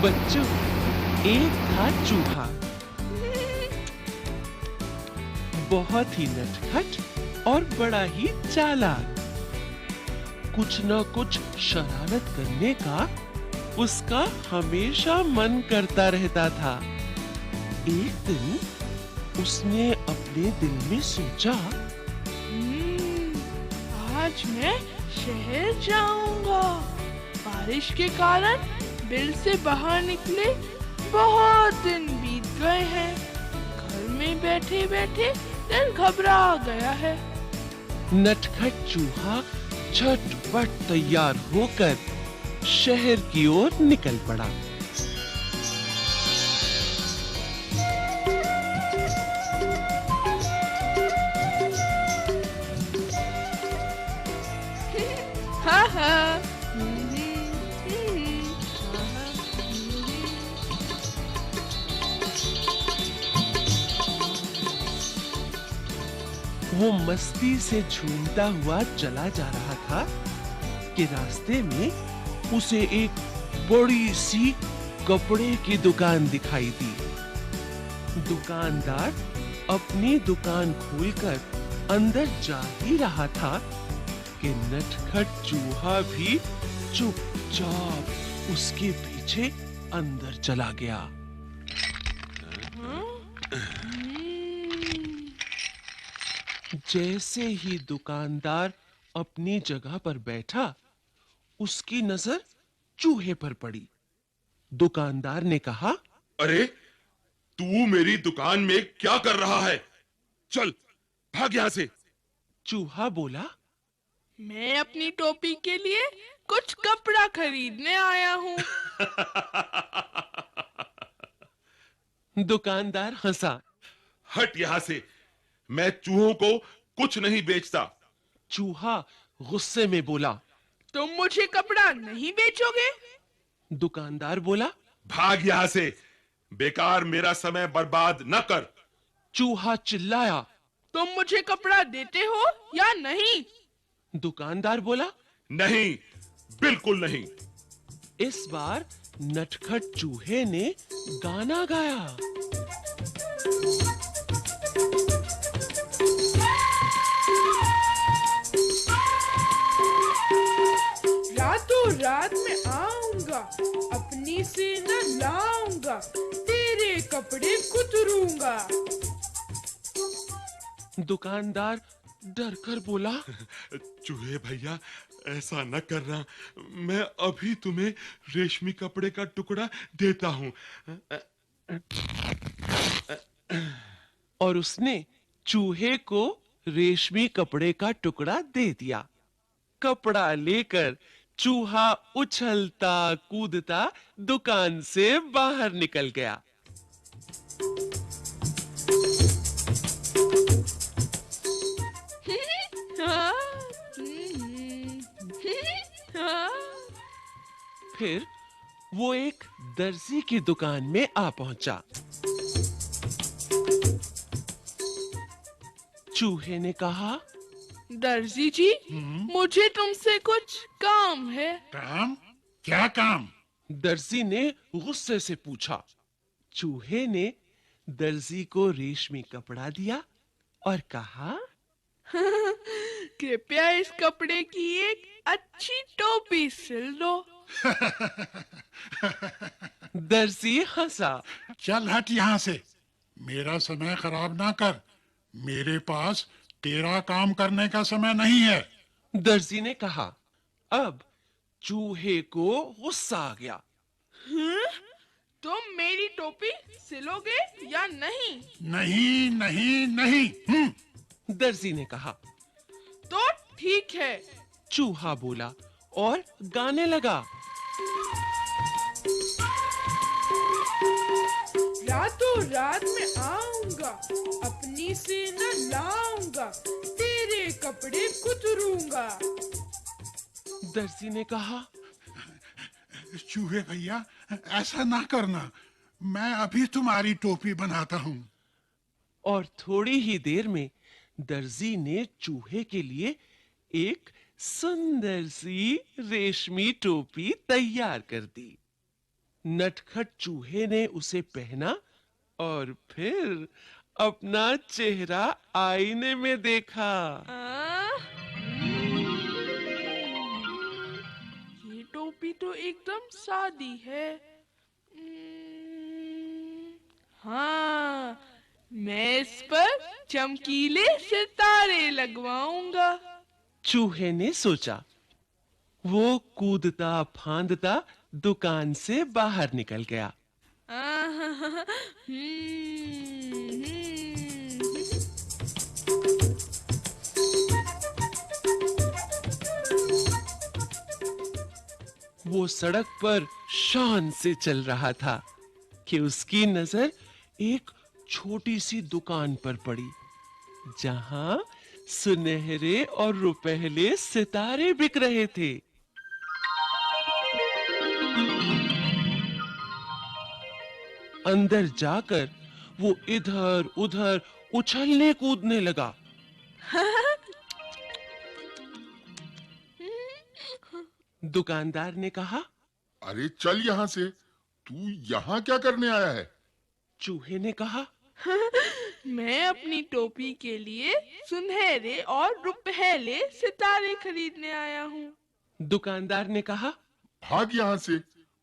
बच्चों, एक था चूहा, बहुत ही नटखट और बड़ा ही चालाक। कुछ न कुछ शरारत करने का उसका हमेशा मन करता रहता था। एक दिन उसने अपने दिल में सोचा, आज मैं शहर जाऊंगा। बारिश के कारण बिल से बाहर निकले बहुत दिन बीत गए हैं। घर में बैठे बैठे दिल घबरा गया है। नटखट चूहा झटपट तैयार होकर शहर की ओर निकल पड़ा। हा हा। वो मस्ती से झूमता हुआ चला जा रहा था कि रास्ते में उसे एक बड़ी सी कपड़े की दुकान दिखाई दी। दुकानदार अपनी दुकान खोलकर अंदर जा ही रहा था कि नटखट चूहा भी चुपचाप उसके पीछे अंदर चला गया। जैसे ही दुकानदार अपनी जगह पर बैठा, उसकी नजर चूहे पर पड़ी। दुकानदार ने कहा, अरे, तू मेरी दुकान में क्या कर रहा है? चल, भाग यहां से। चूहा बोला, मैं अपनी टोपी के लिए कुछ कपड़ा खरीदने आया हूँ। दुकानदार हंसा। हट यहां से। मैं चूहों को कुछ नहीं बेचता। चूहा गुस्से में बोला। तुम मुझे कपड़ा नहीं बेचोगे? दुकानदार बोला। भाग यहां से। बेकार मेरा समय बर्बाद न कर। चूहा चिल्लाया। तुम मुझे कपड़ा देते हो या नहीं? दुकानदार बोला। नहीं, बिल्कुल नहीं। इस बार नटखट चूहे ने गाना गाया। रातों रात में आऊंगा, अपनी से न लाऊंगा, तेरे कपड़े कुतरूंगा। दुकानदार डर कर बोला। चूहे भैया, ऐसा न करना। मैं अभी तुम्हें रेशमी कपड़े का टुकड़ा देता हूं। और उसने चूहे को रेशमी कपड़े का टुकड़ा दे दिया। कपड़ा लेकर चूहा उछलता कूदता दुकान से बाहर निकल गया। फिर वो एक दर्जी की दुकान में आ पहुंचा। चूहे ने कहा, दर्जी जी, मुझे तुमसे कुछ काम है। काम? क्या काम? दर्जी ने गुस्से से पूछा। चूहे ने दर्जी को रेशमी कपड़ा दिया और कहा, कृपया इस कपड़े की एक अच्छी टोपी सिल दो। दर्जी हंसा। चल हट यहाँ से। मेरा समय खराब ना कर। मेरे पास तेरा काम करने का समय नहीं है। दर्जी ने कहा। अब चूहे को गुस्सा आ गया। तुम मेरी टोपी सिलोगे या नहीं? नहीं नहीं नहीं। दर्जी ने कहा। तो ठीक है, चूहा बोला और गाने लगा। रातों रात में आऊंगा, अपनी से न लाऊंगा, तेरे कपड़े कुतरूंगा। दर्जी ने कहा। चूहे भैया, ऐसा ना करना। मैं अभी तुम्हारी टोपी बनाता हूँ। और थोड़ी ही देर में दर्जी ने चूहे के लिए एक सुंदर सी रेशमी टोपी तैयार कर दी। नटखट चूहे ने उसे पहना और फिर अपना चेहरा आईने में देखा। ये टोपी तो एकदम सादी है। हाँ, मैं इस पर चमकीले सितारे लगवाऊंगा। चूहे ने सोचा। वो कूदता फांदता दुकान से बाहर निकल गया। वो सड़क पर शान से चल रहा था कि उसकी नजर एक छोटी सी दुकान पर पड़ी, जहां सुनहरे और रुपहले सितारे बिक रहे थे। अंदर जाकर वो इधर उधर उछलने कूदने लगा। दुकानदार ने कहा, अरे चल यहाँ से, तू यहाँ क्या करने आया है? चूहे ने कहा, मैं अपनी टोपी के लिए सुनहरे और रुपहले सितारे खरीदने आया हूँ। दुकानदार ने कहा, भाग यहाँ से,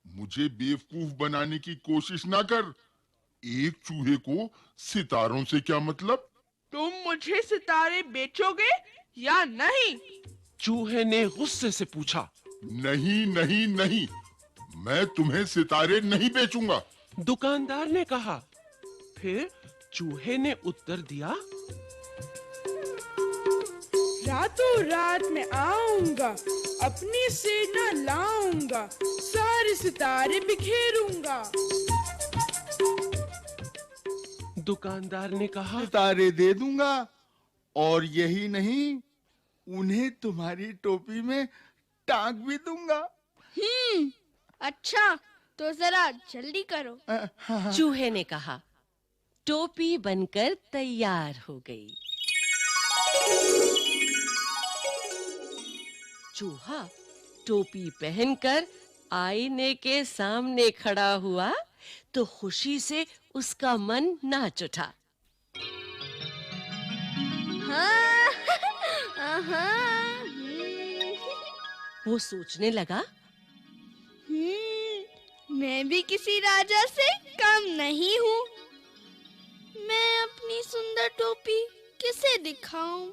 मुझे बेवकूफ बनाने की कोशिश ना कर। एक चूहे को सितारों से क्या मतलब? तुम मुझे सितारे बेचोगे या नहीं? चूहे ने गुस्से से पूछा। नहीं नहीं नहीं, मैं तुम्हें सितारे नहीं बेचूंगा। दुकानदार ने कहा। फिर चूहे ने उत्तर दिया, रातों रात में आऊंगा, अपनी सेना लाऊंगा, सारे सितारे बिखेरूंगा। दुकानदार ने कहा, सितारे दे दूंगा, और यही नहीं, उन्हें तुम्हारी टोपी में टांग भी दूंगा। अच्छा, तो जरा जल्दी करो। चूहे ने कहा। टोपी बनकर तैयार हो गई। चूहा टोपी पहनकर आईने के सामने खड़ा हुआ तो खुशी से उसका मन नाच उठा। हाँ, वो सोचने लगा, मैं भी किसी राजा से कम नहीं हूँ। मैं अपनी सुंदर टोपी किसे दिखाऊं?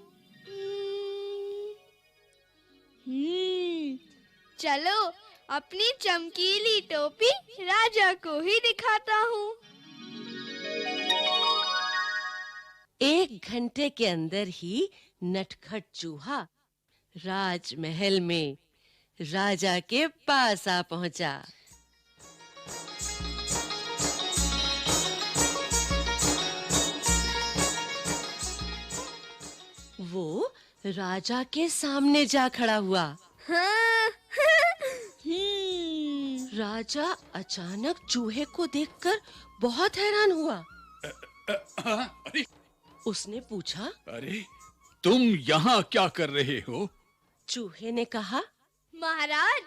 चलो, अपनी चमकीली टोपी राजा को ही दिखाता हूँ। 1 घंटे के अंदर ही नटखट चूहा राजमहल में राजा के पास आ पहुंचा। वो राजा के सामने जा खड़ा हुआ। राजा अचानक चूहे को देखकर बहुत हैरान हुआ। अरे, उसने पूछा, अरे तुम यहाँ क्या कर रहे हो? चूहे ने कहा, महाराज,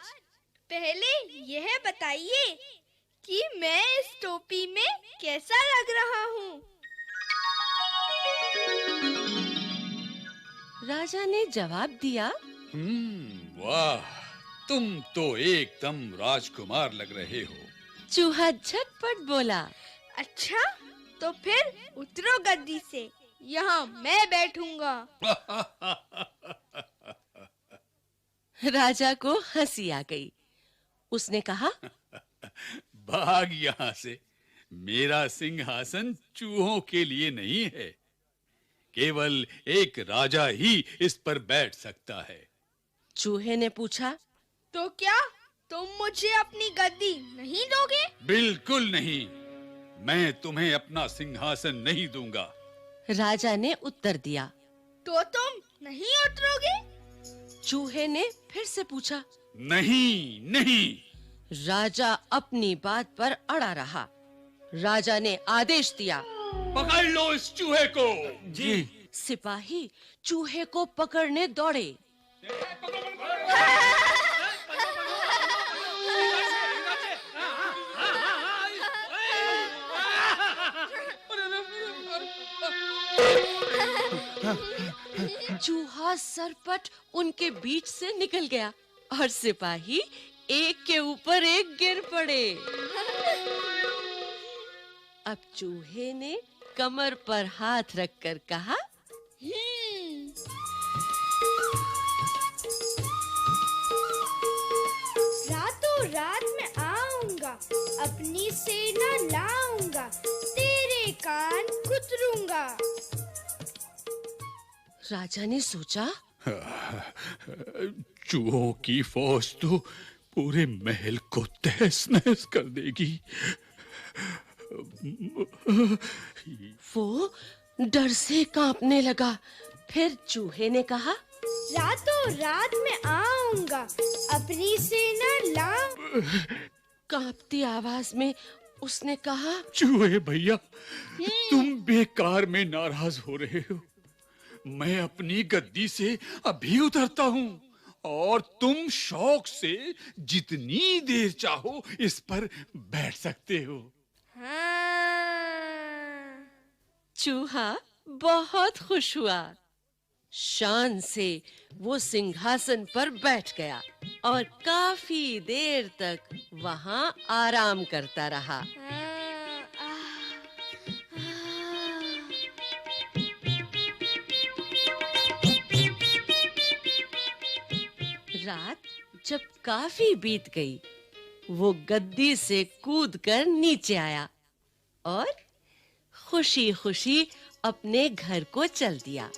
पहले यह बताइए कि मैं इस टोपी में कैसा लग रहा हूँ? राजा ने जवाब दिया, वाह, तुम तो एकदम राजकुमार लग रहे हो। चूहा झटपट बोला, अच्छा, तो फिर उतरो गद्दी से, यहाँ मैं बैठूंगा। राजा को हंसी आ गई। उसने कहा, भाग यहाँ से, मेरा सिंहासन चूहों के लिए नहीं है। केवल एक राजा ही इस पर बैठ सकता है। चूहे ने पूछा, तो क्या तुम मुझे अपनी गद्दी नहीं दोगे? बिल्कुल नहीं, मैं तुम्हें अपना सिंहासन नहीं दूंगा। राजा ने उत्तर दिया। तो तुम नहीं उतरोगे? चूहे ने फिर से पूछा। नहीं नहीं। राजा अपनी बात पर अड़ा रहा। राजा ने आदेश दिया, पकड़ लो इस चूहे को। जी। सिपाही चूहे को पकड़ने दौड़े। चूहा सरपट उनके बीच से निकल गया और सिपाही एक के ऊपर एक गिर पड़े। अब चूहे ने कमर पर हाथ रखकर कहा, रातों रात में आऊंगा, अपनी सेना लाऊंगा, तेरे कान कुतरूंगा। राजा ने सोचा, चूहों की फौज तो पूरे महल को तहस नहस कर देगी। वो डर से कांपने लगा। फिर चूहे ने कहा, रातों रात में आऊंगा, अपनी सेना लाऊं। कांपती आवाज में उसने कहा, चूहे भैया, तुम बेकार में नाराज हो रहे हो। मैं अपनी गद्दी से अभी उतरता हूँ और तुम शौक से जितनी देर चाहो इस पर बैठ सकते हो। चूहा बहुत खुश हुआ। शान से वो सिंहासन पर बैठ गया और काफी देर तक वहां आराम करता रहा। रात जब काफी बीत गई, वो गद्दी से कूदकर नीचे आया और खुशी-खुशी अपने घर को चल दिया।